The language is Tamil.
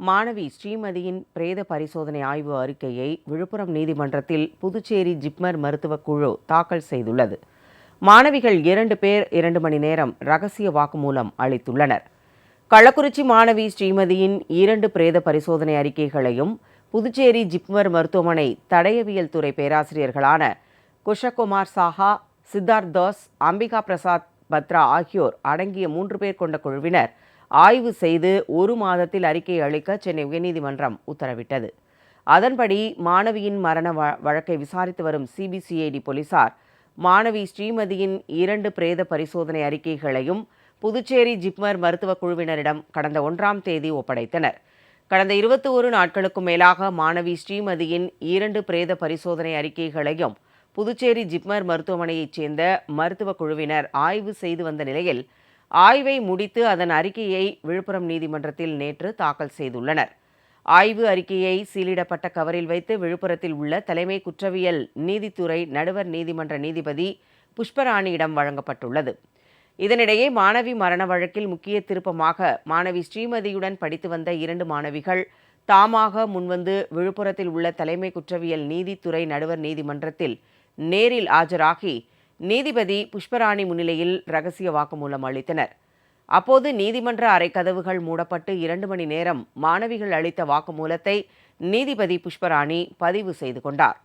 மாணவி ஸ்ரீமதியின் பிரேத பரிசோதனை ஆய்வு அறிக்கையை விழுப்புரம் நீதிமன்றத்தில் புதுச்சேரி ஜிப்மர் மருத்துவக் குழு தாக்கல் செய்துள்ளது. மாணவிகள் 2 பேர் 2 மணி நேரம் ரகசிய வாக்குமூலம் அளித்துள்ளனர். கள்ளக்குறிச்சி மாணவி ஸ்ரீமதியின் 2 பிரேத பரிசோதனை அறிக்கைகளையும் புதுச்சேரி ஜிப்மர் மருத்துவமனை தடயவியல் துறை பேராசிரியர்களான குஷகுமார் சாஹா, சித்தார்த் தாஸ், அம்பிகா பிரசாத் பத்ரா ஆகியோர் அடங்கிய 3 பேர் கொண்ட குழுவினர் ஆய்வு செய்து 1 மாதத்தில் அறிக்கை அளிக்க சென்னை உயர்நீதிமன்றம் உத்தரவிட்டது. அதன்படி மாணவியின் மரண வழக்கை விசாரித்து வரும் சிபிசிஐடி போலீசார் மாணவி ஸ்ரீமதியின் 2 பிரேத பரிசோதனை அறிக்கைகளையும் புதுச்சேரி ஜிப்மர் மருத்துவக் குழுவினரிடம் கடந்த 1ஆம் தேதி ஒப்படைத்தனர். கடந்த 21 நாட்களுக்கும் மேலாக மாணவி ஸ்ரீமதியின் 2 பிரேத பரிசோதனை அறிக்கைகளையும் புதுச்சேரி ஜிப்மர் மருத்துவமனையைச் சேர்ந்த மருத்துவக் குழுவினர் ஆய்வு செய்து வந்த நிலையில் ஆய்வை முடித்து அதன் அறிக்கையை விழுப்புரம் நீதிமன்றத்தில் நேற்று தாக்கல் செய்துள்ளனர். ஆய்வு அறிக்கையை சீலிடப்பட்ட கவரில் வைத்து விழுப்புரத்தில் உள்ள தலைமை குற்றவியல் நீதித்துறை நடுவர் நீதிமன்ற நீதிபதி புஷ்பராணியிடம் வழங்கப்பட்டுள்ளது. இதனிடையே மாணவி மரண வழக்கில் முக்கிய திருப்பமாக மாணவி ஸ்ரீமதியுடன் படித்து வந்த 2 மாணவிகள் தாமாக முன்வந்து விழுப்புரத்தில் உள்ள தலைமை குற்றவியல் நீதித்துறை நடுவர் நீதிமன்றத்தில் நேரில் ஆஜராகி நீதிபதி புஷ்பராணி முன்னிலையில் ரகசிய வாக்குமூலம் அளித்தனர். அப்போது நீதிமன்ற அறைக்கதவுகள் மூடப்பட்டு 2 மணி நேரம் மாணவிகள் அளித்த வாக்குமூலத்தை நீதிபதி புஷ்பராணி பதிவு செய்து கொண்டார்.